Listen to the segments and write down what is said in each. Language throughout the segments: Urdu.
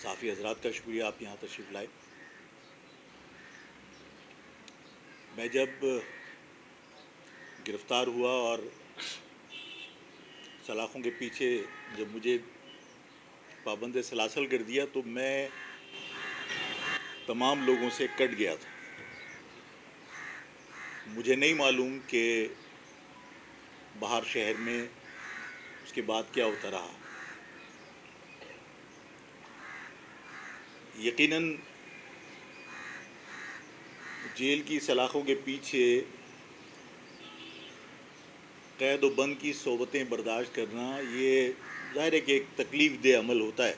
صحافی حضرات کا شکریہ آپ یہاں تشریف لائے. میں جب گرفتار ہوا اور سلاخوں کے پیچھے جب مجھے پابند سلاسل کر دیا تو میں تمام لوگوں سے کٹ گیا تھا. مجھے نہیں معلوم کہ باہر شہر میں اس کے بعد کیا ہوتا رہا. یقیناً جیل کی سلاخوں کے پیچھے قید و بند کی صحبتیں برداشت کرنا یہ ظاہر ہے کہ ایک تکلیف دہ عمل ہوتا ہے.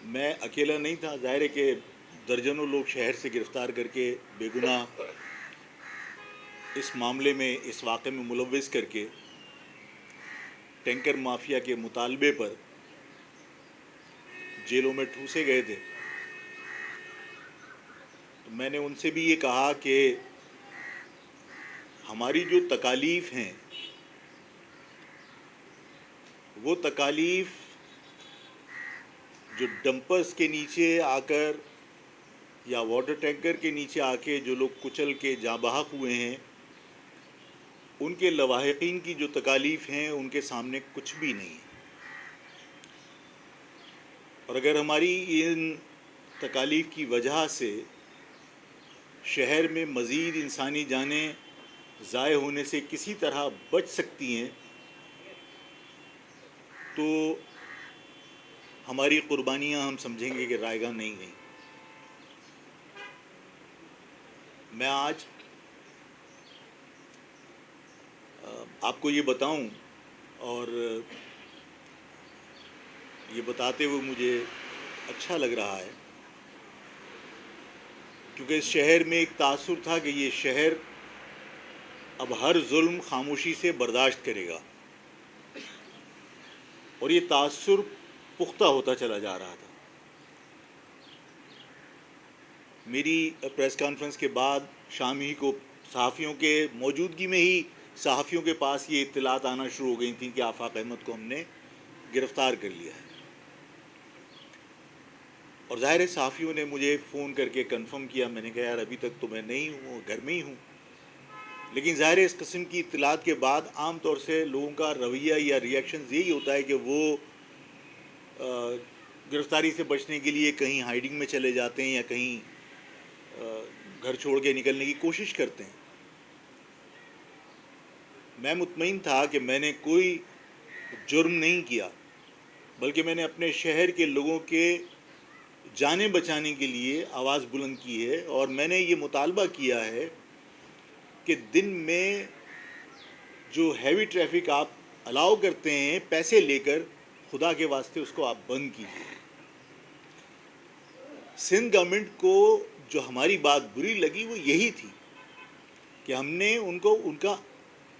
میں اکیلا نہیں تھا. ظاہر ہے کہ درجنوں لوگ شہر سے گرفتار کر کے بے گناہ اس معاملے میں اس واقعے میں ملوث کر کے ٹینکر مافیا کے مطالبے پر جیلوں میں ٹھوسے گئے تھے. تو میں نے ان سے بھی یہ کہا کہ ہماری جو تکالیف ہیں وہ تکالیف جو ڈمپرز کے نیچے آ کر یا واٹر ٹینکر کے نیچے آ کے جو لوگ کچل کے جاں بحق ہوئے ہیں ان کے لواحقین کی جو تکالیف ہیں ان کے سامنے کچھ بھی نہیں ہے. اور اگر ہماری ان تکالیف کی وجہ سے شہر میں مزید انسانی جانیں ضائع ہونے سے کسی طرح بچ سکتی ہیں تو ہماری قربانیاں ہم سمجھیں گے کہ رائے گاہ نہیں گئیں. میں آج آپ کو یہ بتاؤں اور یہ بتاتے ہوئے مجھے اچھا لگ رہا ہے کیونکہ اس شہر میں ایک تاثر تھا کہ یہ شہر اب ہر ظلم خاموشی سے برداشت کرے گا اور یہ تاثر پختہ ہوتا چلا جا رہا تھا. میری پریس کانفرنس کے بعد شام ہی کو صحافیوں کے موجودگی میں ہی صحافیوں کے پاس یہ اطلاعات آنا شروع ہو گئی تھیں کہ آفاق احمد کو ہم نے گرفتار کر لیا ہے. اور ظاہر ہے صحافیوں نے مجھے فون کر کے کنفرم کیا. میں نے کہا یار ابھی تک تو میں نہیں ہوں, گھر میں ہی ہوں. لیکن ظاہر ہے اس قسم کی اطلاعات کے بعد عام طور سے لوگوں کا رویہ یا ریئیکشن یہی ہوتا ہے کہ وہ گرفتاری سے بچنے کے لیے کہیں ہائیڈنگ میں چلے جاتے ہیں یا کہیں گھر چھوڑ کے نکلنے کی کوشش کرتے ہیں. میں مطمئن تھا کہ میں نے کوئی جرم نہیں کیا بلکہ میں نے اپنے شہر کے لوگوں کے جانیں بچانے کے لیے آواز بلند کی ہے اور میں نے یہ مطالبہ کیا ہے کہ دن میں جو ہیوی ٹریفک آپ الاؤ کرتے ہیں پیسے لے کر خدا کے واسطے اس کو آپ بند کیجیے. سندھ گورنمنٹ کو جو ہماری بات بری لگی وہ یہی تھی کہ ہم نے ان کو ان کا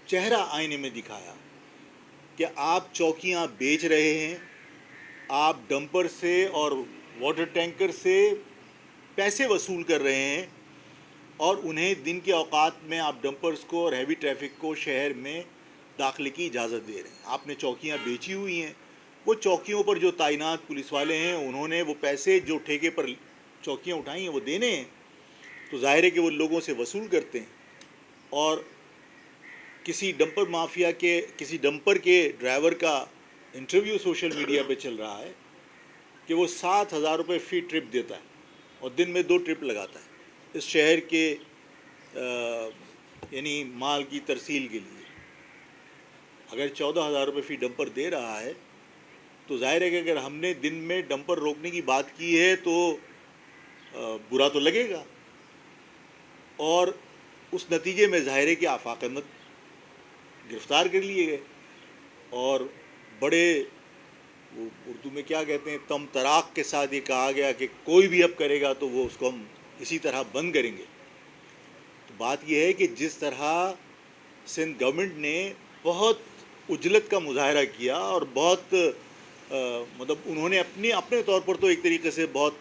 چہرہ آئینے میں دکھایا کہ آپ چوکیاں بیچ رہے ہیں, آپ ڈمپر سے اور واٹر ٹینکر سے پیسے وصول کر رہے ہیں اور انہیں دن کے اوقات میں آپ ڈمپرز کو اور ہیوی ٹریفک کو شہر میں داخلے کی اجازت دے رہے ہیں. آپ نے چوکیاں بیچی ہوئی ہیں. وہ چوکیوں پر جو تعینات پولیس والے ہیں انہوں نے وہ پیسے جو ٹھیکے پر چوکیاں اٹھائی ہیں وہ دینے ہیں. تو ظاہر ہے کہ وہ لوگوں سے وصول کرتے ہیں. اور کسی ڈمپر مافیا کے کسی ڈمپر کے ڈرائیور کا انٹرویو سوشل میڈیا پہ چل رہا ہے کہ وہ 7,000 روپے فی ٹرپ دیتا ہے اور دن میں 2 ٹرپ لگاتا ہے اس شہر کے یعنی مال کی ترسیل کے لیے. اگر 14,000 روپے فی ڈمپر دے رہا ہے تو ظاہر ہے کہ اگر ہم نے دن میں ڈمپر روکنے کی بات کی ہے تو برا تو لگے گا. اور اس نتیجے میں ظاہر ہے کہ آفاق احمد گرفتار کر لیے گئے اور بڑے وہ اردو میں کیا کہتے ہیں تم تراق کے ساتھ یہ کہا گیا کہ کوئی بھی اب کرے گا تو وہ اس کو ہم اسی طرح بند کریں گے. تو بات یہ ہے کہ جس طرح سندھ گورنمنٹ نے بہت اجلت کا مظاہرہ کیا اور بہت مطلب انہوں نے اپنے طور پر تو ایک طریقے سے بہت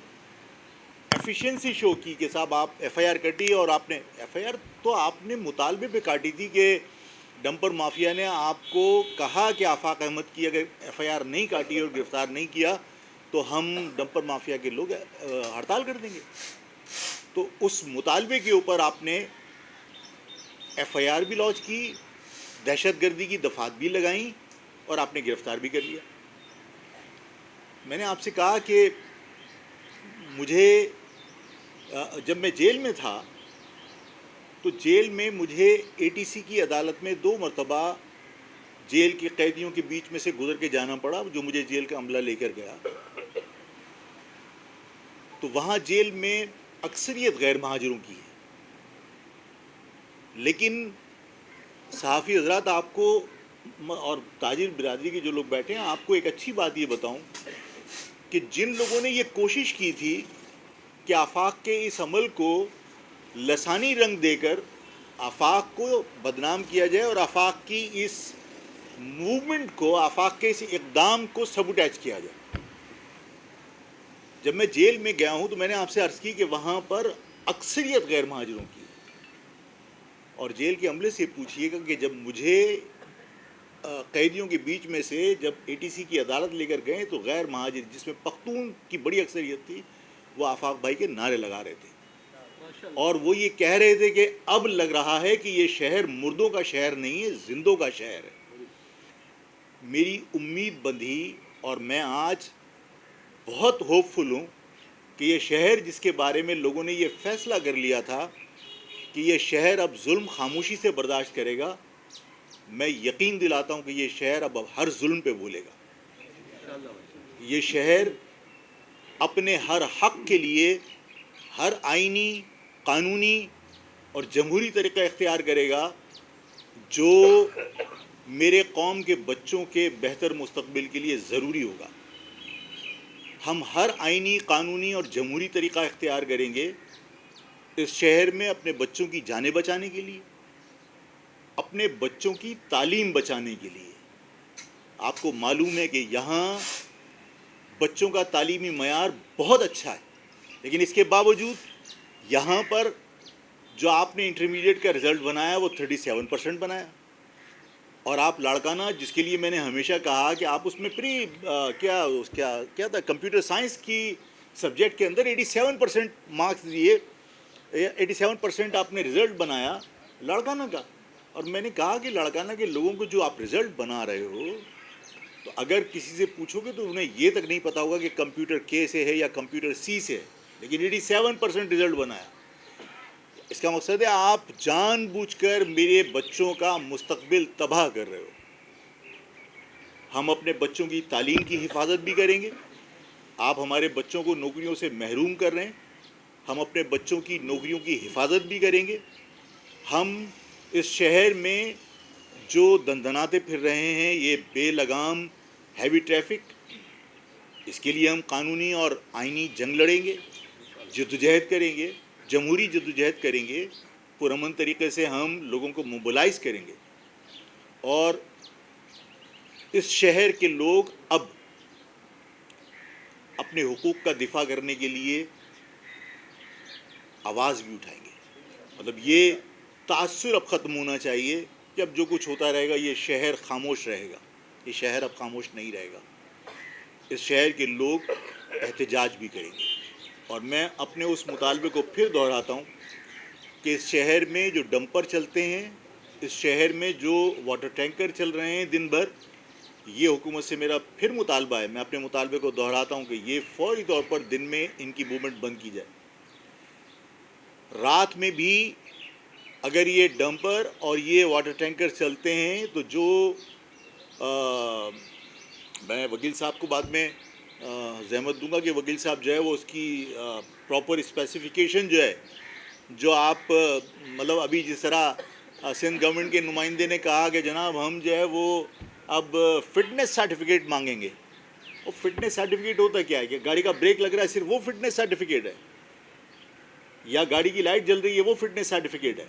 ایفیشینسی شو کی کہ صاحب آپ ایف آئی آر کٹی اور آپ نے ایف آئی آر تو آپ نے مطالبے پہ کاٹی تھی کہ ڈمپر مافیا نے آپ کو کہا کہ آفاق احمد کی اگر ایف آئی آر نہیں کاٹی اور گرفتار نہیں کیا تو ہم ڈمپر مافیا کے لوگ ہڑتال کر دیں گے. تو اس مطالبے کے اوپر آپ نے ایف آئی آر بھی لانچ کی, دہشت گردی کی دفعات بھی لگائیں اور آپ نے گرفتار بھی کر لیا. میں نے آپ سے کہا کہ مجھے جب میں جیل میں تھا تو جیل میں مجھے اے ٹی سی کی عدالت میں 2 مرتبہ جیل کے قیدیوں کے بیچ میں سے گزر کے جانا پڑا, جو مجھے جیل کا عملہ لے کر گیا. تو وہاں جیل میں اکثریت غیر مہاجروں کی ہے, لیکن صحافی حضرات آپ کو اور تاجر برادری کے جو لوگ بیٹھے ہیں, آپ کو ایک اچھی بات یہ بتاؤں کہ جن لوگوں نے یہ کوشش کی تھی کہ آفاق کے اس عمل کو لسانی رنگ دے کر آفاق کو بدنام کیا جائے اور آفاق کی اس موومنٹ کو, آفاق کے اس اقدام کو سبوٹیج کیا جائے. جب میں جیل میں گیا ہوں تو میں نے آپ سے عرض کی کہ وہاں پر اکثریت غیر مہاجروں کی, اور جیل کے عملے سے پوچھئے گا کہ جب مجھے قیدیوں کے بیچ میں سے جب اے ٹی سی کی عدالت لے کر گئے تو غیر مہاجر, جس میں پختون کی بڑی اکثریت تھی, وہ آفاق بھائی کے نعرے لگا رہے تھے, اور وہ یہ کہہ رہے تھے کہ اب لگ رہا ہے کہ یہ شہر مردوں کا شہر نہیں ہے, زندوں کا شہر ہے. میری امید بندھی, اور میں آج بہت ہوپ فل ہوں کہ یہ شہر جس کے بارے میں لوگوں نے یہ فیصلہ کر لیا تھا کہ یہ شہر اب ظلم خاموشی سے برداشت کرے گا, میں یقین دلاتا ہوں کہ یہ شہر اب ہر ظلم پہ بھولے گا. یہ شہر اپنے ہر حق کے لیے ہر آئینی, قانونی اور جمہوری طریقہ اختیار کرے گا جو میرے قوم کے بچوں کے بہتر مستقبل کے لیے ضروری ہوگا. ہم ہر آئینی, قانونی اور جمہوری طریقہ اختیار کریں گے اس شہر میں اپنے بچوں کی جانیں بچانے کے لیے, اپنے بچوں کی تعلیم بچانے کے لیے. آپ کو معلوم ہے کہ یہاں بچوں کا تعلیمی معیار بہت اچھا ہے, لیکن اس کے باوجود یہاں پر جو آپ نے انٹرمیڈیٹ کا رزلٹ بنایا وہ 37% بنایا, اور آپ لاڑکانہ, جس کے لیے میں نے ہمیشہ کہا کہ آپ اس میں کیا تھا, کمپیوٹر سائنس کی سبجیکٹ کے اندر 87% مارکس دیے, 87% آپ نے رزلٹ بنایا لاڑکانہ کا. اور میں نے کہا کہ لاڑکانہ کے لوگوں کو جو آپ رزلٹ بنا رہے ہو, تو اگر کسی سے پوچھو گے تو انہیں یہ تک نہیں پتا ہوگا کہ کمپیوٹر کے سے ہے یا کمپیوٹر سی سے ہے, لیکن 87% رزلٹ بنایا. اس کا مقصد ہے آپ جان بوجھ کر میرے بچوں کا مستقبل تباہ کر رہے ہو. ہم اپنے بچوں کی تعلیم کی حفاظت بھی کریں گے, آپ ہمارے بچوں کو نوکریوں سے محروم کر رہے ہیں, ہم اپنے بچوں کی نوکریوں کی حفاظت بھی کریں گے. ہم اس شہر میں جو دندناتے پھر رہے ہیں, یہ بے لگام ہیوی ٹریفک, اس کے لیے ہم قانونی اور آئینی جنگ لڑیں گے, جدوجہد کریں گے, جمہوری جدوجہد کریں گے, پرامن طریقے سے ہم لوگوں کو موبلائز کریں گے. اور اس شہر کے لوگ اب اپنے حقوق کا دفاع کرنے کے لیے آواز بھی اٹھائیں گے. مطلب یہ تاثر اب ختم ہونا چاہیے کہ اب جو کچھ ہوتا رہے گا یہ شہر خاموش رہے گا. یہ شہر اب خاموش نہیں رہے گا, اس شہر کے لوگ احتجاج بھی کریں گے. اور میں اپنے اس مطالبے کو پھر دہراتا ہوں کہ اس شہر میں جو ڈمپر چلتے ہیں, اس شہر میں جو واٹر ٹینکر چل رہے ہیں دن بھر, یہ حکومت سے میرا پھر مطالبہ ہے, میں اپنے مطالبے کو دہراتا ہوں کہ یہ فوری طور پر دن میں ان کی موومنٹ بند کی جائے. رات میں بھی اگر یہ ڈمپر اور یہ واٹر ٹینکر چلتے ہیں تو جو میں وکیل صاحب کو بعد میں زحمت دوں گا کہ وکیل صاحب جو ہے وہ اس کی پراپر اسپیسیفیکیشن جو ہے, جو آپ مطلب ابھی جس طرح سندھ گورنمنٹ کے نمائندے نے کہا کہ جناب ہم جو ہے وہ اب فٹنس سرٹیفکیٹ مانگیں گے. وہ فٹنس سرٹیفکیٹ ہوتا کیا ہے کہ گاڑی کا بریک لگ رہا ہے صرف وہ فٹنس سرٹیفکیٹ ہے, یا گاڑی کی لائٹ جل رہی ہے وہ فٹنس سرٹیفکیٹ ہے,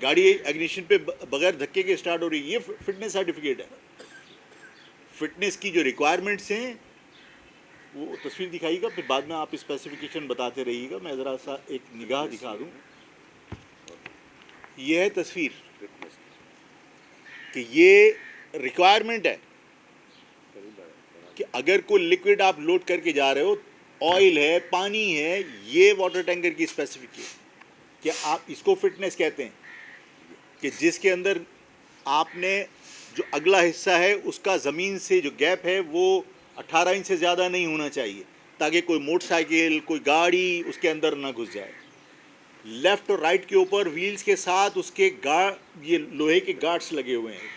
گاڑی اگنیشن پہ بغیر دھکے کے اسٹارٹ ہو رہی ہے یہ فٹنس سرٹیفکیٹ ہے. فٹنس کی جو ریکوائرمنٹس ہیں وہ تصویر دکھائیے گا, پھر بعد میں آپ اسپیسیفکیشن بتاتے رہیے گا. میں ذرا سا ایک نگاہ دکھا دوں, یہ ہے تصویر. کہ یہ ریکوائرمنٹ ہے کہ اگر کوئی لکوڈ آپ لوڈ کر کے جا رہے ہو, آئل ہے, پانی ہے, یہ واٹر ٹینکر کی اسپیسیفک ہے کہ آپ اس کو فٹنس کہتے ہیں کہ جس کے اندر آپ نے جو اگلا حصہ ہے اس کا زمین سے جو گیپ ہے وہ 18 انچ سے زیادہ نہیں ہونا چاہیے, تاکہ کوئی موٹر سائیکل, کوئی گاڑی اس کے اندر نہ گھس جائے. لیفٹ اور رائٹ کے اوپر ویلز کے ساتھ اس کے یہ لوہے کے گارڈز لگے ہوئے ہیں,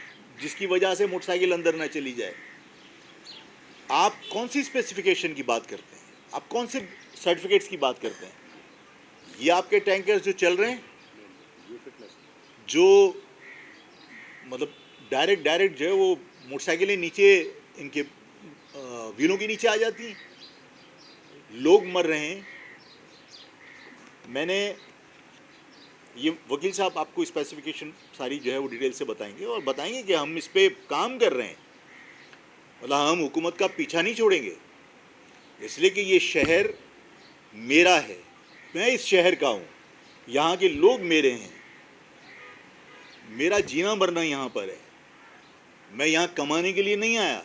جس کی وجہ سے موٹر سائیکل اندر نہ چلی جائے. آپ کون سی اسپیسیفکیشن کی بات کرتے ہیں, آپ کون سے سرٹیفکیٹس کی بات کرتے ہیں؟ یہ آپ کے ٹینکرز جو چل رہے ہیں, جو مطلب ڈائریکٹ جو ہے وہ موٹر سائیکلیں نیچے ان کے ویلوں کے نیچے آ جاتی ہیں, لوگ مر رہے ہیں. میں نے یہ وکیل صاحب آپ کو اسپیسیفکیشن ساری جو ہے وہ ڈیٹیل سے بتائیں گے, اور بتائیں گے کہ ہم اس پہ کام کر رہے ہیں, مطلب ہم حکومت کا پیچھا نہیں چھوڑیں گے, اس لیے کہ یہ شہر میرا ہے, میں اس شہر کا ہوں, یہاں کے لوگ میرے ہیں, میرا جینا مرنا یہاں پر ہے. میں یہاں کمانے کے لیے نہیں آیا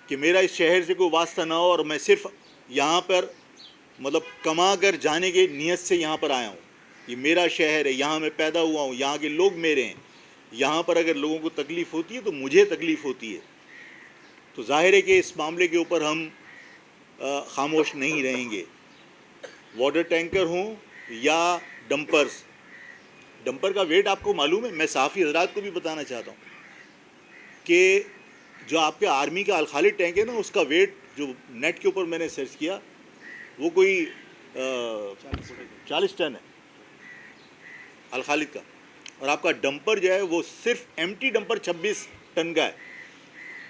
کہ میرا اس شہر سے کوئی واسطہ نہ ہو اور میں صرف یہاں پر مطلب کما کر جانے کے نیت سے یہاں پر آیا ہوں. یہ میرا شہر ہے, یہاں میں پیدا ہوا ہوں, یہاں کے لوگ میرے ہیں. یہاں پر اگر لوگوں کو تکلیف ہوتی ہے تو مجھے تکلیف ہوتی ہے. تو ظاہر ہے کہ اس معاملے کے اوپر ہم خاموش نہیں رہیں گے. واٹر ٹینکر ہوں یا ڈمپرز. ڈمپر کا ویٹ آپ کو معلوم ہے, میں صحافی حضرات کو بھی بتانا چاہتا ہوں کہ جو آپ کے آرمی کا الخالد ٹینک ہے نا, اس کا ویٹ جو نیٹ کے اوپر میں نے سرچ کیا وہ کوئی 40 ٹن ہے الخالد کا, اور آپ کا ڈمپر جو ہے وہ صرف ایمٹی ڈمپر 26 ٹن کا ہے,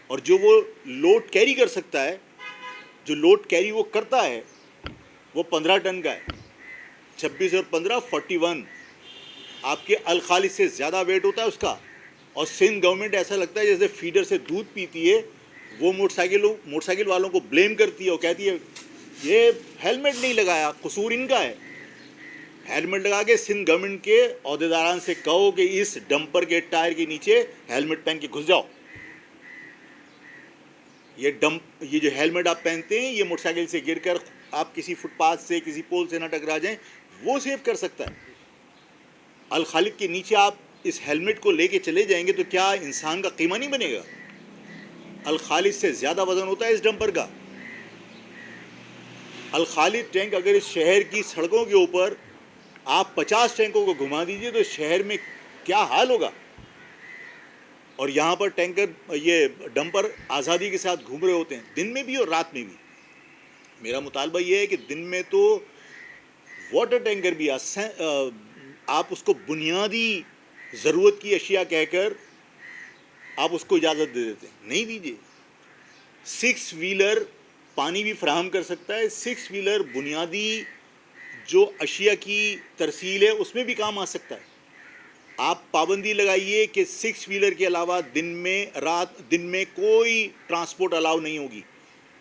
اور جو وہ لوڈ کیری کر سکتا ہے, جو لوڈ کیری وہ کرتا ہے وہ 15 ٹن کا ہے. 26 اور 15 41. آپ کے الخالد سے زیادہ ویٹ ہوتا ہے اس کا. اور سندھ گورنمنٹ ایسا لگتا ہے جیسے فیڈر سے دودھ پیتی ہے, وہ موٹر سائیکل والوں کو بلیم کرتی ہے اور کہتی ہے یہ ہیلمٹ نہیں لگایا, قصور ان کا ہے. ہیلمٹ لگا کے سندھ گورنمنٹ کے عہدیداران سے کہو کہ اس ڈمپر کے ٹائر کے نیچے ہیلمٹ پہن کے گھس جاؤ. یہ جو ہیلمٹ آپ پہنتے ہیں یہ موٹر سائیکل سے گر کر آپ کسی فٹ پاتھ سے, کسی پول سے نہ ٹکرا جائیں, وہ سیو کر سکتا ہے. الخالد کے نیچے آپ اس ہیلمٹ کو لے کے چلے جائیں گے تو کیا انسان کا قیمہ نہیں بنے گا؟ الخالد سے زیادہ وزن ہوتا ہے اس ڈمپر کا. الخالد ٹینک اگر اس شہر کی سڑکوں کے اوپر آپ 50 ٹینکوں کو گھما دیجئے تو شہر میں کیا حال ہوگا. اور یہاں پر ٹینکر یہ ڈمپر آزادی کے ساتھ گھوم رہے ہوتے ہیں, دن میں بھی اور رات میں بھی. میرا مطالبہ یہ ہے کہ دن میں تو واٹر ٹینکر بھی آپ اس کو بنیادی ضرورت کی اشیاء کہہ کر آپ اس کو اجازت دے دیتے ہیں, نہیں دیجیے. 6 ویلر پانی بھی فراہم کر سکتا ہے, 6 ویلر بنیادی جو اشیاء کی ترسیل ہے اس میں بھی کام آ سکتا ہے. آپ پابندی لگائیے کہ 6 ویلر کے علاوہ دن میں کوئی ٹرانسپورٹ الاؤ نہیں ہوگی.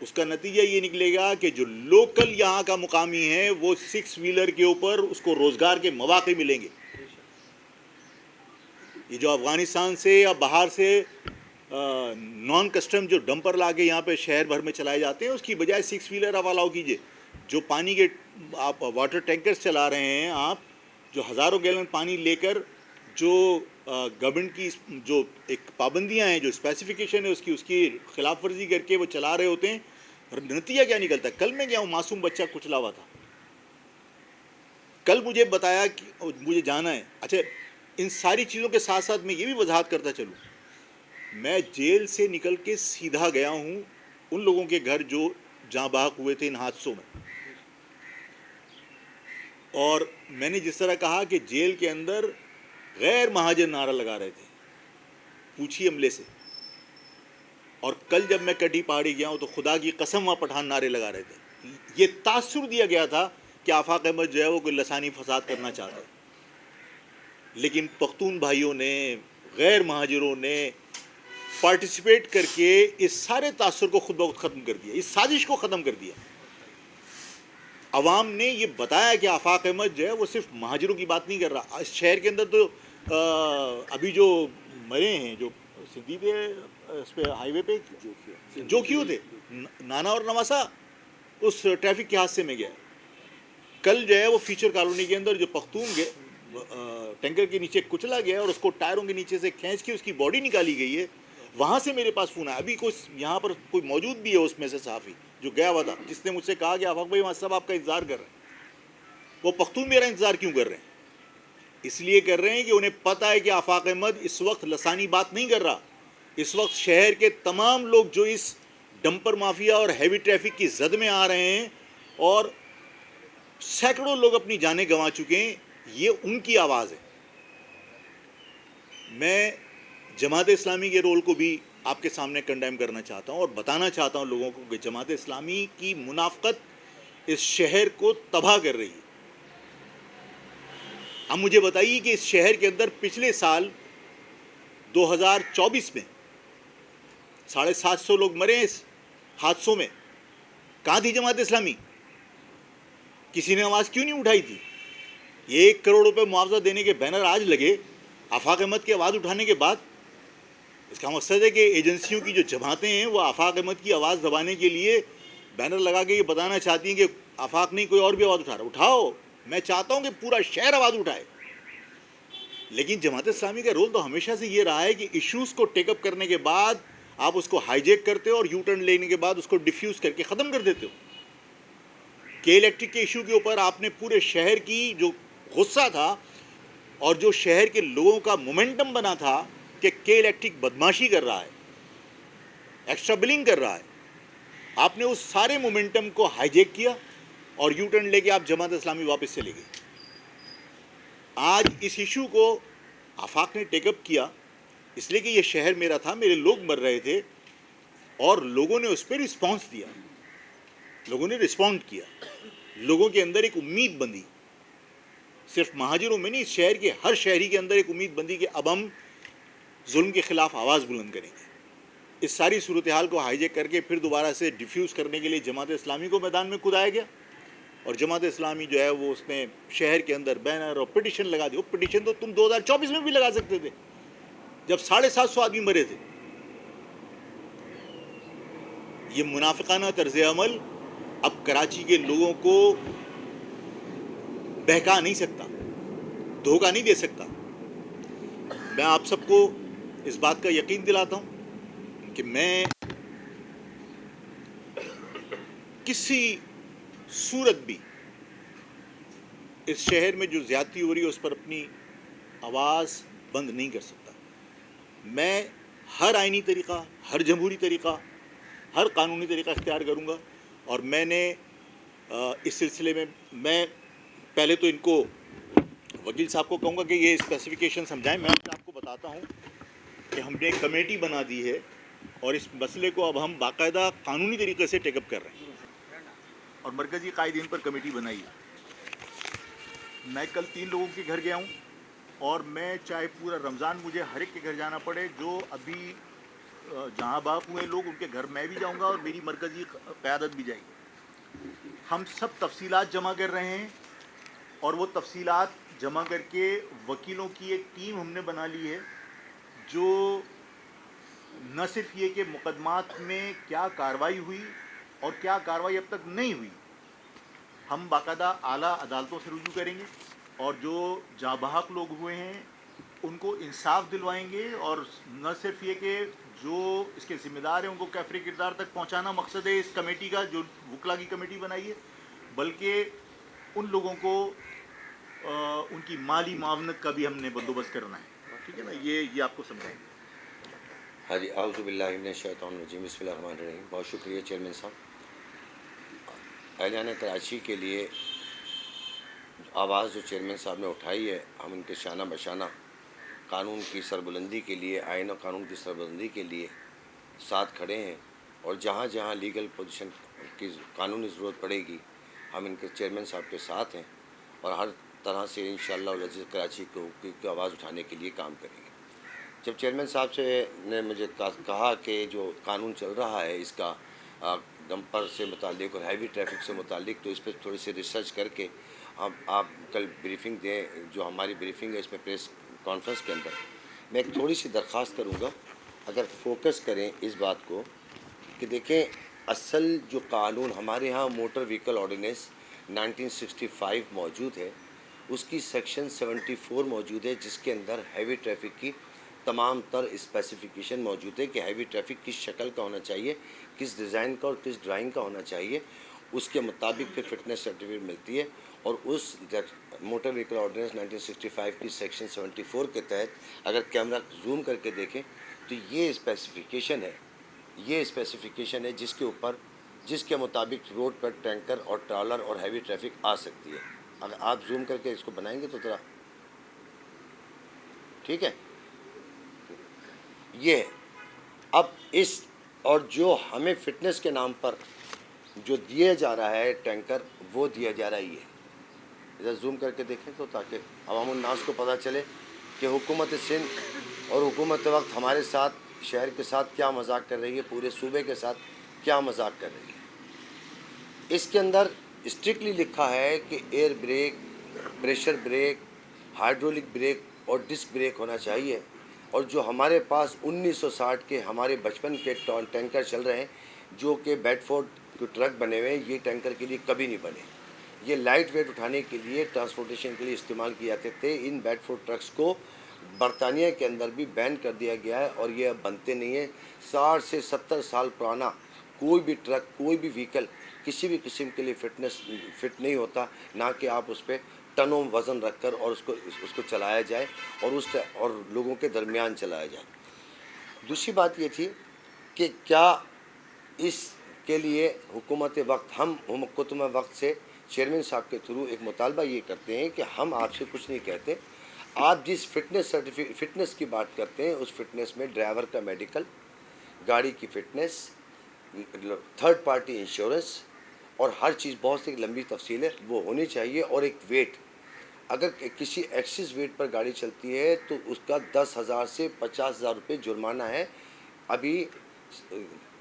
اس کا نتیجہ یہ نکلے گا کہ جو لوکل یہاں کا مقامی ہے وہ 6 ویلر کے اوپر اس کو روزگار کے مواقع ملیں گے. یہ جو افغانستان سے یا باہر سے نان کسٹم جو ڈمپر لا کے یہاں پہ شہر بھر میں چلائے جاتے ہیں, اس کی بجائے 6 ویلر آپ الاؤ کیجئے. جو پانی کے آپ واٹر ٹینکرز چلا رہے ہیں, آپ جو ہزاروں گیلن پانی لے کر جو گورنمنٹ کی جو ایک پابندیاں ہیں, جو اسپیسیفکیشن ہے اس کی خلاف ورزی کر کے وہ چلا رہے ہوتے ہیں, نتیجہ کیا نکلتا ہے؟ کل میں گیا ہوں, معصوم بچہ کچلا ہوا تھا. کل مجھے بتایا کہ مجھے جانا ہے. اچھا, ان ساری چیزوں کے ساتھ ساتھ میں یہ بھی وضاحت کرتا چلوں, میں جیل سے نکل کے سیدھا گیا ہوں ان لوگوں کے گھر جو جاں بحق ہوئے تھے ان حادثوں میں. اور میں نے جس طرح کہا کہ جیل کے اندر غیر مہاجر نعرہ لگا رہے تھے, پوچھیے عملے سے. اور کل جب میں کٹی پہاڑی گیا ہوں تو خدا کی قسم وہاں پٹھان نعرے لگا رہے تھے. یہ تاثر دیا گیا تھا کہ آفاق احمد جو ہے وہ کوئی لسانی فساد کرنا چاہتا ہے, لیکن پختون بھائیوں نے, غیر مہاجروں نے پارٹیسپیٹ کر کے اس سارے تاثر کو خود بخود ختم کر دیا, اس سازش کو ختم کر دیا. عوام نے یہ بتایا کہ آفاق احمد جو ہے وہ صرف مہاجروں کی بات نہیں کر رہا. اس شہر کے اندر تو ابھی جو مرے ہیں جو سندھی پہ اس پہ ہائی وے پہ جو کیوں تھے نانا اور نواسا اس ٹریفک کے حادثے میں گیا. کل جو ہے وہ فیچر کالونی کے اندر جو پختون ٹینکر کے نیچے کچلا گیا اور اس کو ٹائروں کے نیچے سے کھینچ کے اس کی باڈی نکالی گئی ہے. وہاں سے میرے پاس فون آیا, ابھی کچھ یہاں پر کوئی موجود بھی ہے اس میں سے صحافی جو گیا ہوا تھا, جس نے مجھ سے کہا کہ آفاق بھائی وہاں سب آپ کا انتظار کر رہے ہیں. وہ پختون میرا انتظار کیوں کر رہے ہیں؟ اس لیے کر رہے ہیں کہ انہیں پتہ ہے کہ آفاق احمد اس وقت لسانی بات نہیں کر رہا. اس وقت شہر کے تمام لوگ جو اس ڈمپر مافیا اور ہیوی ٹریفک کی زد میں آ رہے ہیں اور سینکڑوں لوگ اپنی جانیں گنوا چکے ہیں, یہ ان کی آواز ہے. میں جماعت اسلامی کے رول کو بھی آپ کے سامنے کنڈیم کرنا چاہتا ہوں اور بتانا چاہتا ہوں لوگوں کو کہ جماعت اسلامی کی منافقت اس شہر کو تباہ کر رہی ہے. اب مجھے بتائیے کہ اس شہر کے اندر پچھلے سال 2024 میں 750 لوگ مرے اس حادثوں میں. کہاں تھی جماعت اسلامی؟ کسی نے آواز کیوں نہیں اٹھائی تھی؟ یہ 1 کروڑ روپے معاوضہ دینے کے بینر آج لگے آفاق احمد کی آواز اٹھانے کے بعد. اس کا مقصد ہے کہ ایجنسیوں کی جو جماعتیں ہیں وہ آفاق احمد کی آواز دبانے کے لیے بینر لگا کے یہ بتانا چاہتی ہیں کہ آفاق نہیں کوئی اور بھی آواز اٹھا رہا. اٹھاؤ, میں چاہتا ہوں کہ پورا شہر آواز اٹھائے. لیکن جماعت اسلامی کا رول تو ہمیشہ سے یہ رہا ہے کہ ایشوز کو ٹیک اپ کرنے کے بعد آپ اس کو ہائی جیک کرتے ہو اور یو ٹرن لینے کے بعد اس کو ڈیفیوز کر کے ختم کر دیتے ہو. کے الیکٹرک کے ایشو کے اوپر آپ نے پورے شہر کی جو غصہ تھا اور جو شہر کے لوگوں کا مومنٹم بنا تھا کہ کے الیکٹرک بدماشی کر رہا ہے, ایکسٹرا بلنگ کر رہا ہے, آپ نے اس سارے مومنٹم کو ہائی جیک کیا اور یو ٹرن لے کے آپ جماعت اسلامی واپس چلے گئے. آج اس ایشو کو آفاق نے ٹیک اپ کیا اس لیے کہ یہ شہر میرا تھا, میرے لوگ مر رہے تھے اور لوگوں نے اس پہ رسپانس دیا, لوگوں نے رسپونڈ کیا, لوگوں کے اندر ایک امید بندھی, صرف مہاجروں میں نہیں, اس شہر کے ہر شہری کے اندر ایک امید بندھی کہ اب ہم ظلم کے خلاف آواز بلند کریں گے. اس ساری صورتحال کو ہائی جیک کر کے پھر دوبارہ سے ڈیفیوز کرنے کے لیے جماعت اسلامی کو میدان میں کودایا گیا اور جماعت اسلامی جو ہے وہ اس نے شہر کے اندر بینر اور پٹیشن لگا دی. وہ پٹیشن تو تم 2024 میں بھی لگا سکتے تھے جب 750 آدمی مرے تھے. یہ منافقانہ طرز عمل اب کراچی کے لوگوں کو بہکا نہیں سکتا, دھوکہ نہیں دے سکتا. میں آپ سب کو اس بات کا یقین دلاتا ہوں کہ میں کسی صورت بھی اس شہر میں جو زیادتی ہو رہی ہے اس پر اپنی آواز بند نہیں کر سکتا. میں ہر آئینی طریقہ, ہر جمہوری طریقہ, ہر قانونی طریقہ اختیار کروں گا. اور میں نے اس سلسلے میں پہلے تو ان کو وکیل صاحب کو کہوں گا کہ یہ اسپیسیفیکیشن سمجھائیں. میں آپ کو بتاتا ہوں کہ ہم نے ایک کمیٹی بنا دی ہے اور اس مسئلے کو اب ہم باقاعدہ قانونی طریقے سے ٹیک اپ کر رہے ہیں اور مرکزی قائدین پر کمیٹی بنائی ہے. میں کل 3 لوگوں کے گھر گیا ہوں اور میں چاہے پورا رمضان مجھے ہر ایک کے گھر جانا پڑے, جو ابھی جہاں باق ہوئے لوگ ان کے گھر میں بھی جاؤں گا اور میری مرکزی قیادت بھی جائے گی. ہم سب تفصیلات جمع کر رہے ہیں اور وہ تفصیلات جمع کر کے وکیلوں کی ایک ٹیم ہم نے بنا لی ہے جو نہ صرف یہ کہ مقدمات میں کیا کارروائی ہوئی اور کیا کارروائی اب تک نہیں ہوئی, ہم باقاعدہ اعلیٰ عدالتوں سے رجوع کریں گے اور جو جاں بحق لوگ ہوئے ہیں ان کو انصاف دلوائیں گے. اور نہ صرف یہ کہ جو اس کے ذمہ دار ہیں ان کو کیفر کردار تک پہنچانا مقصد ہے اس کمیٹی کا جو وکلا کی کمیٹی بنائی ہے, بلکہ ان لوگوں کو ان کی مالی معاونت کا بھی ہم نے بندوبست کرنا ہے. ٹھیک ہے نا, یہ آپ کو سمجھائیں گے. ہاں جی, اعوذ باللہ من الشیطان الرجیم, بسم اللہ الرحمن الرحیم. بہت شکریہ چیئرمین صاحب. اہلیان کراچی کے لیے آواز جو چیئرمین صاحب نے اٹھائی ہے, ہم ان کے شانہ بشانہ قانون کی سربلندی کے لیے, آئین و قانون کی سربلندی کے لیے ساتھ کھڑے ہیں. اور جہاں جہاں لیگل پوزیشن کی قانونی ضرورت پڑے گی ہم ان کے چیئرمین صاحب کے ساتھ ہیں اور ہر طرح سے انشاءاللہ العزیز کراچی کی آواز اٹھانے کے لیے کام کریں گے. جب چیئرمین صاحب سے نے مجھے کہا کہ جو قانون چل رہا ہے اس کا ڈمپر سے متعلق اور ہیوی ٹریفک سے متعلق, تو اس پہ تھوڑی سی ریسرچ کر کے آپ کل بریفنگ دیں, جو ہماری بریفنگ ہے اس میں پریس کانفرنس کے اندر, میں ایک تھوڑی سی درخواست کروں گا، اگر فوکس کریں اس بات کو کہ دیکھیں اصل جو قانون ہمارے ہاں موٹر وہیکل آرڈیننس 1965 موجود ہے، اس کی سیکشن 74 موجود ہے، جس کے اندر ہیوی ٹریفک کی تمام تر اسپیسیفیکیشن موجود ہے کہ ہیوی ٹریفک کس شکل کا ہونا چاہیے، کس ڈیزائن کا اور کس ڈرائنگ کا ہونا چاہیے، اس کے مطابق پھر فٹنس سرٹیفکیٹ ملتی ہے۔ اور اس موٹر وہیکل آرڈیننس 1965 کی سیکشن 74 کے تحت اگر کیمرہ زوم کر کے دیکھیں تو یہ اسپیسیفیکیشن ہے جس کے مطابق روڈ پر ٹینکر اور ٹرالر اور ہیوی ٹریفک آ سکتی ہے۔ اگر آپ زوم کر کے اس کو بنائیں گے تو ذرا ٹھیک ہے، یہ ہے۔ اب اس اور جو ہمیں فٹنس کے نام پر جو دیا جا رہا ہے ٹینکر، وہ دیا جا رہا ہے، ادھر زوم کر کے دیکھیں تو تاکہ عوام الناس کو پتہ چلے کہ حکومت سندھ اور حکومت وقت ہمارے ساتھ شہر کے ساتھ کیا مذاق کر رہی ہے، پورے صوبے کے ساتھ کیا مذاق کر رہی ہے۔ اس کے اندر اسٹرکٹلی لکھا ہے کہ air brake, pressure brake, hydraulic brake اور ڈسک بریک ہونا چاہیے، اور جو ہمارے پاس 1960 کے ہمارے بچپن کے ٹینکر چل رہے ہیں جو کہ بیڈ فورڈ کے ٹرک بنے ہوئے ہیں، یہ ٹینکر کے لیے کبھی نہیں بنے۔ یہ لائٹ ویٹ اٹھانے کے لیے، ٹرانسپورٹیشن کے لیے استعمال کیے جاتے تھے۔ ان بیڈ فورڈ ٹرکس کو برطانیہ کے اندر بھی بین کر دیا گیا ہے اور یہ اب بنتے نہیں ہیں۔ 60 سے 70 سال پرانا کوئی بھی ٹرک، کوئی بھی وہیکل کسی بھی قسم کے لیے فٹ نہیں ہوتا، نہ کہ آپ اس پہ ٹنوں وزن رکھ کر اور اس کو چلایا جائے اور لوگوں کے درمیان چلایا جائے۔ دوسری بات یہ تھی کہ کیا اس کے لیے حکومت وقت، ہم حکومت وقت سے چیئرمین صاحب کے تھرو ایک مطالبہ یہ کرتے ہیں کہ ہم آپ سے کچھ نہیں کہتے، آپ جس فٹنس کی بات کرتے ہیں اس فٹنس میں ڈرائیور کا میڈیکل، گاڑی کی فٹنس، تھرڈ پارٹی انشورنس اور ہر چیز، بہت سی لمبی تفصیل ہے، وہ ہونی چاہیے۔ اور ایک ویٹ، اگر کسی ایکسس ویٹ پر گاڑی چلتی ہے تو اس کا 10,000 سے 50,000 روپے جرمانہ ہے ابھی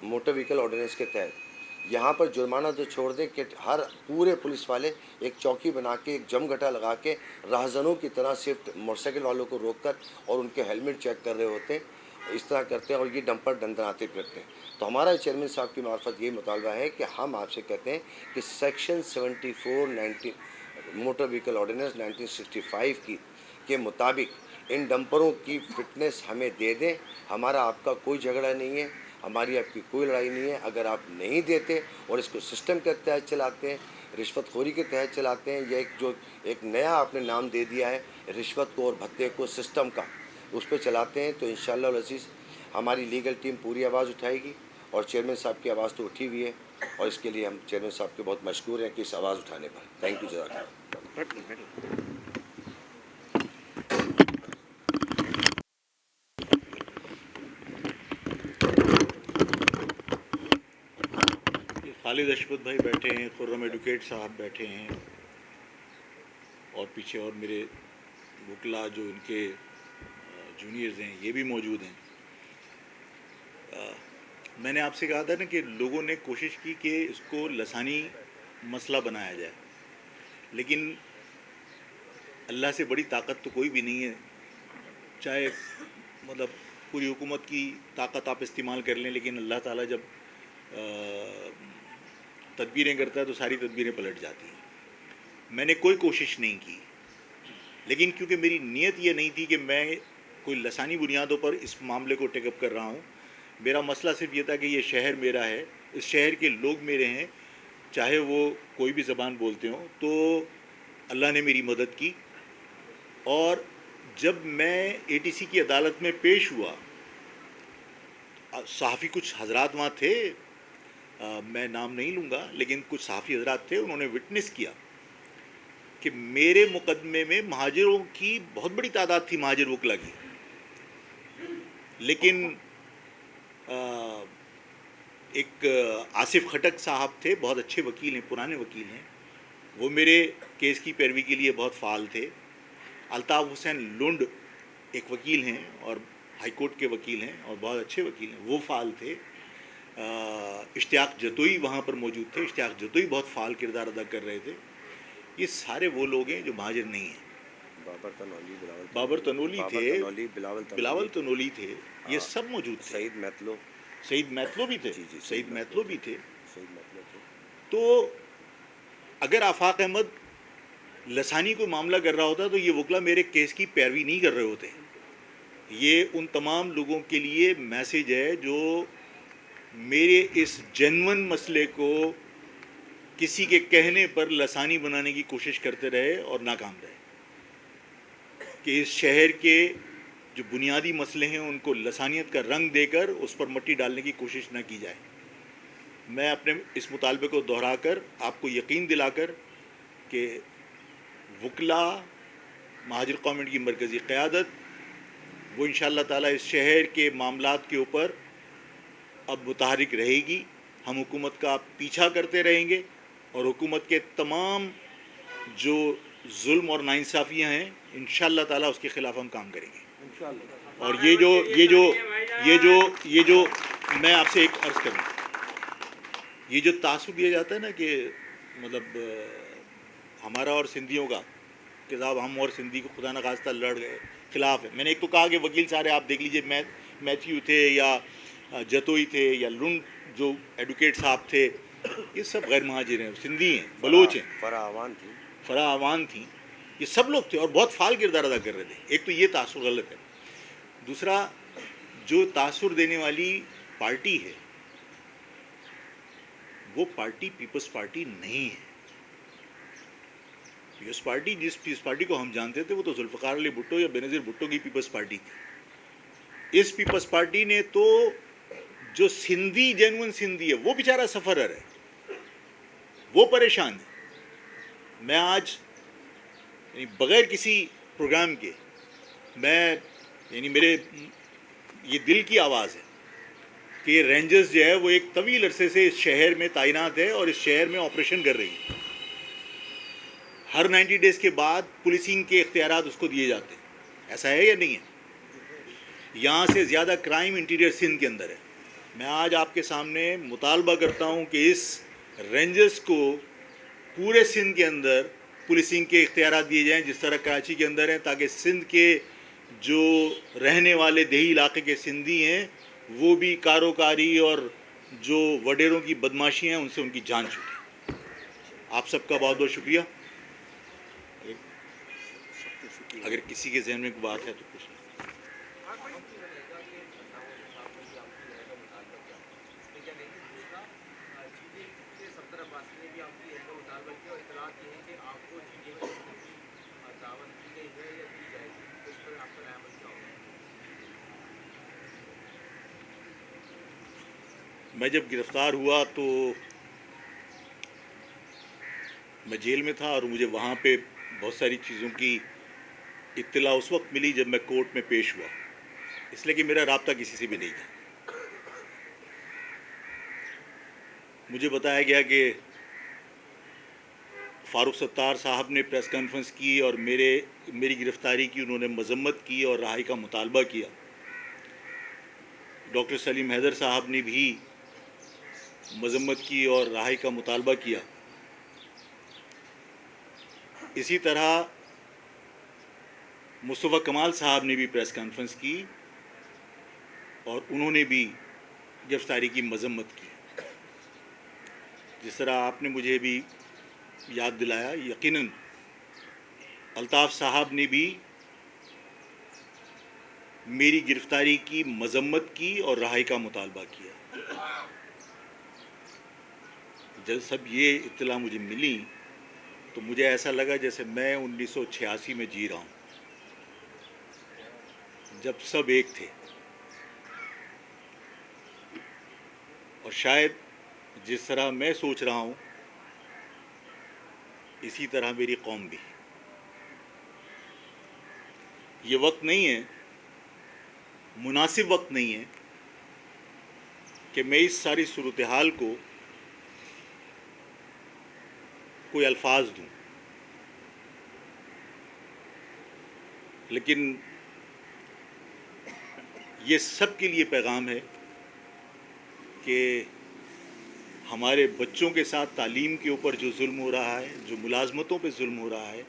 موٹر وہیکل آرڈیننس کے تحت۔ یہاں پر جرمانہ تو چھوڑ دیں کہ ہر پورے پولیس والے ایک چوکی بنا کے، ایک جم گھٹا لگا کے راہزنوں کی طرح صرف موٹر سائیکل والوں کو روک کر اور ان کے ہیلمٹ چیک کر رہے ہوتے ہیں، اس طرح کرتے ہیں، اور یہ ڈمپر دندناتے پھرتے ہیں۔ تو ہمارا چیئرمین صاحب کی معرفت یہ مطالبہ ہے کہ ہم آپ سے کہتے ہیں کہ سیکشن 74 موٹر وہیکل آرڈیننس 1965 کے مطابق ان ڈمپروں کی فٹنس ہمیں دے دیں۔ ہمارا آپ کا کوئی جھگڑا نہیں ہے، ہماری آپ کی کوئی لڑائی نہیں ہے۔ اگر آپ نہیں دیتے اور اس کو سسٹم کے تحت چلاتے ہیں، رشوت خوری کے تحت چلاتے ہیں، یا ایک نیا آپ نے نام دے دیا ہے رشوت کو اور بھتے کو، سسٹم کا، اس پہ چلاتے ہیں، تو انشاءاللہ العزیز ہماری لیگل ٹیم پوری آواز اٹھائے گی، اور چیئرمین صاحب کی آواز تو اٹھی ہوئی ہے، اور اس کے لیے ہم چیئرمین صاحب کے بہت مشکور ہیں کہ اس آواز اٹھانے پر۔ تھینک یو، جزاک اللہ۔ خالد اشفت بھائی بیٹھے ہیں، خرم ایڈوکیٹ صاحب بیٹھے ہیں، اور پیچھے اور میرے وکلا جو ان کے جونیئرز ہیں یہ بھی موجود ہیں۔ میں نے آپ سے کہا تھا نا کہ لوگوں نے کوشش کی کہ اس کو لسانی مسئلہ بنایا جائے، لیکن اللہ سے بڑی طاقت تو کوئی بھی نہیں ہے، چاہے مطلب پوری حکومت کی طاقت آپ استعمال کر لیں، لیکن اللہ تعالیٰ جب تدبیریں کرتا ہے تو ساری تدبیریں پلٹ جاتی ہیں۔ میں نے کوئی کوشش نہیں کی، لیکن کیونکہ میری نیت یہ نہیں تھی کہ میں کوئی لسانی بنیادوں پر اس معاملے کو ٹیک اپ کر رہا ہوں، میرا مسئلہ صرف یہ تھا کہ یہ شہر میرا ہے، اس شہر کے لوگ میرے ہیں، چاہے وہ کوئی بھی زبان بولتے ہوں۔ تو اللہ نے میری مدد کی، اور جب میں اے ٹی سی کی عدالت میں پیش ہوا، صحافی کچھ حضرات وہاں تھے، میں نام نہیں لوں گا، لیکن کچھ صحافی حضرات تھے، انہوں نے وٹنس کیا کہ میرے مقدمے میں مہاجروں کی بہت بڑی تعداد تھی، مہاجر وکلا کی، لیکن ایک آصف خٹک صاحب تھے، بہت اچھے وکیل ہیں، پرانے وکیل ہیں، وہ میرے کیس کی پیروی کے لیے بہت فعال تھے۔ الطاف حسین لنڈ ایک وکیل ہیں اور ہائی کورٹ کے وکیل ہیں اور بہت اچھے وکیل ہیں، وہ فعال تھے۔ اشتیاق جتوئی وہاں پر موجود تھے، اشتیاق جتوئی بہت فعال کردار ادا کر رہے تھے۔ یہ سارے وہ لوگ ہیں جو مہاجر نہیں ہیں، بابر تنولی تھے، بلاول تنولی، تنولی تھے، یہ ہاں، سب موجود تھے، سعید میتلو، سعید میتلو بھی تھے، جی جی سعید میتلو بھی تھے. سعید میتلو تھے. تو اگر آفاق احمد لسانی کو معاملہ کر رہا ہوتا تو یہ وکلا میرے کیس کی پیروی نہیں کر رہے ہوتے. یہ ان تمام لوگوں کے لیے میسیج ہے جو میرے اس جنون مسئلے کو کسی کے کہنے پر لسانی بنانے کی کوشش کرتے رہے اور ناکام رہے، کہ اس شہر کے جو بنیادی مسئلے ہیں ان کو لسانیت کا رنگ دے کر اس پر مٹی ڈالنے کی کوشش نہ کی جائے. میں اپنے اس مطالبے کو دہرا کر آپ کو یقین دلا کر کہ وکلا مہاجر قومنٹ کی مرکزی قیادت وہ انشاءاللہ تعالیٰ اس شہر کے معاملات کے اوپر اب متحرک رہے گی. ہم حکومت کا پیچھا کرتے رہیں گے اور حکومت کے تمام جو ظلم اور ناانصافیاں ہیں انشاءاللہ تعالیٰ اس کے خلاف ہم کام کریں گے. اور یہ جو میں آپ سے ایک عرض کروں، یہ جو تاثر دیا جاتا ہے نا کہ مطلب ہمارا اور سندھیوں کا کہ صاحب ہم اور سندھی کو خدا نخواستہ لڑ گئے خلاف ہے. میں نے ایک تو کہا کہ وکیل سارے آپ دیکھ لیجئے، میتھیو تھے یا جتوئی تھے یا لنڈ جو ایڈوکیٹ صاحب تھے، یہ سب غیر مہاجر ہیں، سندھی ہیں، بلوچ ہیں، فرا عوان تھیں، یہ سب لوگ تھے اور بہت فعال کردار ادا کر رہے تھے. ایک تو یہ تاثر غلط ہے. دوسرا، جو تاثر دینے والی پارٹی ہے وہ پارٹی پیپلز پارٹی نہیں ہے. پیپلز پارٹی، جس پیپلز پارٹی کو ہم جانتے تھے وہ تو ذوالفقار علی بھٹو یا بینظیر بھٹو کی پیپلز پارٹی تھی. اس پیپلز پارٹی نے تو جو سندھی جینون سندھی ہے وہ بیچارہ سفرر ہے، وہ پریشان ہے. میں آج بغیر کسی پروگرام کے میرے یہ دل کی آواز ہے کہ یہ رینجرز جو ہے وہ ایک طویل عرصے سے اس شہر میں تعینات ہے اور اس شہر میں آپریشن کر رہی ہے. ہر 90 ڈیز کے بعد پولیسنگ کے اختیارات اس کو دیے جاتے ہیں. ایسا ہے یا نہیں ہے؟ یہاں سے زیادہ کرائم انٹیریئر سندھ کے اندر ہے. میں آج آپ کے سامنے مطالبہ کرتا ہوں کہ اس رینجرز کو پورے سندھ کے اندر پولیسنگ کے اختیارات دیے جائیں جس طرح کراچی کے اندر ہیں، تاکہ سندھ کے جو رہنے والے دیہی علاقے کے سندھی ہیں وہ بھی کاروکاری اور جو وڈیروں کی بدماشی ہیں ان سے ان کی جان چھوٹی. آپ سب کا بہت بہت شکریہ. اگر کسی کے ذہن میں کوئی بات ہے تو کچھ. میں جب گرفتار ہوا تو میں جیل میں تھا اور مجھے وہاں پہ بہت ساری چیزوں کی اطلاع اس وقت ملی جب میں کورٹ میں پیش ہوا، اس لیے کہ میرا رابطہ کسی سے بھی نہیں تھا. مجھے بتایا گیا کہ فاروق ستار صاحب نے پریس کانفرنس کی اور میری گرفتاری کی انہوں نے مذمت کی اور رہائی کا مطالبہ کیا. ڈاکٹر سلیم حیدر صاحب نے بھی مذمت کی اور رہائی کا مطالبہ کیا. اسی طرح مصطفیٰ کمال صاحب نے بھی پریس کانفرنس کی اور انہوں نے بھی گرفتاری کی مذمت کی. جس طرح آپ نے مجھے بھی یاد دلایا، یقیناً الطاف صاحب نے بھی میری گرفتاری کی مذمت کی اور رہائی کا مطالبہ کیا. جب سب یہ اطلاع مجھے ملی تو مجھے ایسا لگا جیسے میں 1986 میں جی رہا ہوں، جب سب ایک تھے. اور شاید جس طرح میں سوچ رہا ہوں اسی طرح میری قوم بھی. یہ وقت نہیں ہے، مناسب وقت نہیں ہے کہ میں اس ساری صورتحال کو کوئی الفاظ دوں، لیکن یہ سب کے لیے پیغام ہے کہ ہمارے بچوں کے ساتھ تعلیم کے اوپر جو ظلم ہو رہا ہے، جو ملازمتوں پہ ظلم ہو رہا ہے،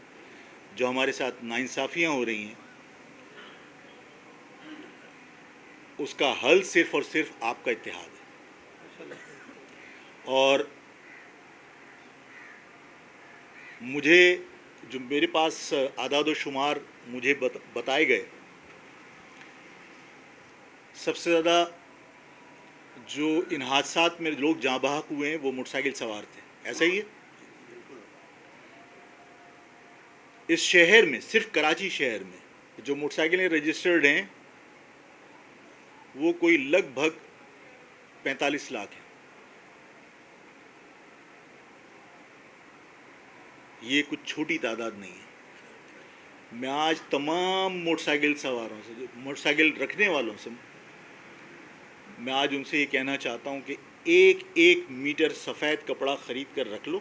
جو ہمارے ساتھ ناانصافیاں ہو رہی ہیں اس کا حل صرف اور صرف آپ کا اتحاد ہے. اور مجھے جو میرے پاس اعداد و شمار مجھے بتائے گئے، سب سے زیادہ جو ان حادثات میں لوگ جاں بحق ہوئے ہیں وہ موٹر سائیکل سوار تھے. ایسا ہی ہے؟ اس شہر میں، صرف کراچی شہر میں جو موٹر سائیکلیں رجسٹرڈ ہیں وہ کوئی لگ بھگ 45 لاکھ ہیں. یہ کچھ چھوٹی تعداد نہیں ہے. میں آج تمام موٹر سائیکل سواروں سے، موٹر سائیکل رکھنے والوں سے، میں آج ان سے یہ کہنا چاہتا ہوں کہ ایک ایک میٹر سفید کپڑا خرید کر رکھ لو.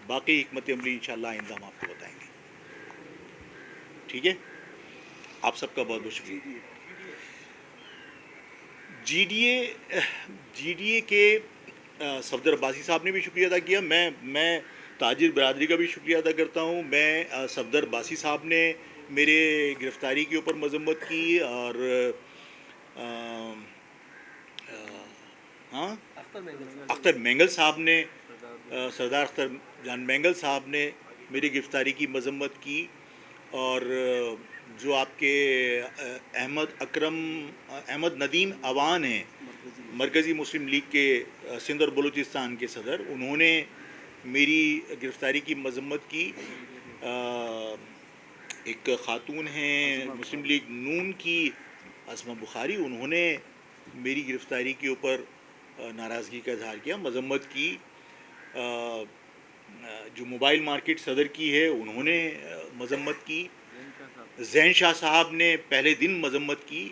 باقی حکمت عملی انشاءاللہ آئندہ ہم آپ کو بتائیں گے. ٹھیک ہے؟ آپ سب کا بہت بہت شکریہ. جی ڈی اے کے صفدر عباسی صاحب نے بھی شکریہ ادا کیا. میں تاجر برادری کا بھی شکریہ ادا کرتا ہوں. میں صفدر عباسی صاحب نے میرے گرفتاری کے اوپر مذمت کی، اور اختر مینگل صاحب نے، سردار اختر جان مینگل صاحب نے میری گرفتاری کی مذمت کی، اور جو آپ کے احمد ندیم اوان ہیں، مرکزی مسلم لیگ کے سندھ اور بلوچستان کے صدر، انہوں نے میری گرفتاری کی مذمت کی. ایک خاتون ہیں مسلم لیگ نون کی، عصمہ بخاری، انہوں نے میری گرفتاری کے اوپر ناراضگی کا اظہار کیا، مذمت کی. جو موبائل مارکیٹ صدر کی ہے انہوں نے مذمت کی. زین شاہ صاحب نے پہلے دن مذمت کی.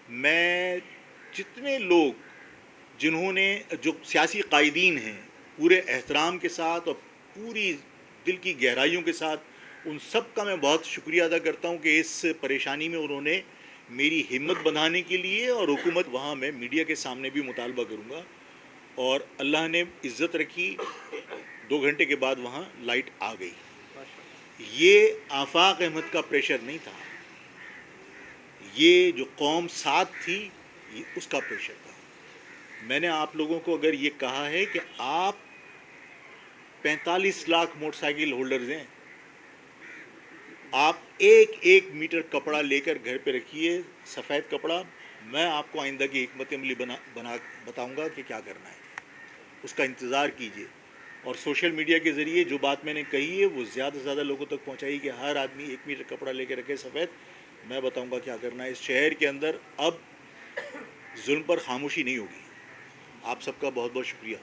میں جتنے لوگ جنہوں نے، جو سیاسی قائدین ہیں، پورے احترام کے ساتھ اور پوری دل کی گہرائیوں کے ساتھ ان سب کا میں بہت شکریہ ادا کرتا ہوں کہ اس پریشانی میں انہوں نے میری ہمت بندھانے کے لیے، اور حکومت وہاں میں میڈیا کے سامنے بھی مطالبہ کروں گا، اور اللہ نے عزت رکھی. 2 گھنٹے کے بعد وہاں لائٹ آ گئی. یہ آفاق احمد کا پریشر نہیں تھا، یہ جو قوم ساتھ تھی یہ اس کا پریشر تھا. میں نے آپ لوگوں کو اگر یہ کہا ہے کہ آپ 45 لاکھ موٹر سائیکل ہولڈرز ہیں، آپ ایک ایک میٹر کپڑا لے کر گھر پہ رکھیے، سفید کپڑا. میں آپ کو آئندہ کی حکمت عملی بتاؤں گا کہ کیا کرنا ہے، اس کا انتظار کیجیے. اور سوشل میڈیا کے ذریعے جو بات میں نے کہی ہے وہ زیادہ سے زیادہ لوگوں تک پہنچائی کہ ہر آدمی 1 میٹر کپڑا لے کے رکھے سفید. میں بتاؤں گا کیا کرنا ہے. اس شہر کے اندر اب ظلم پر خاموشی نہیں ہوگی. آپ سب کا بہت بہت شکریہ.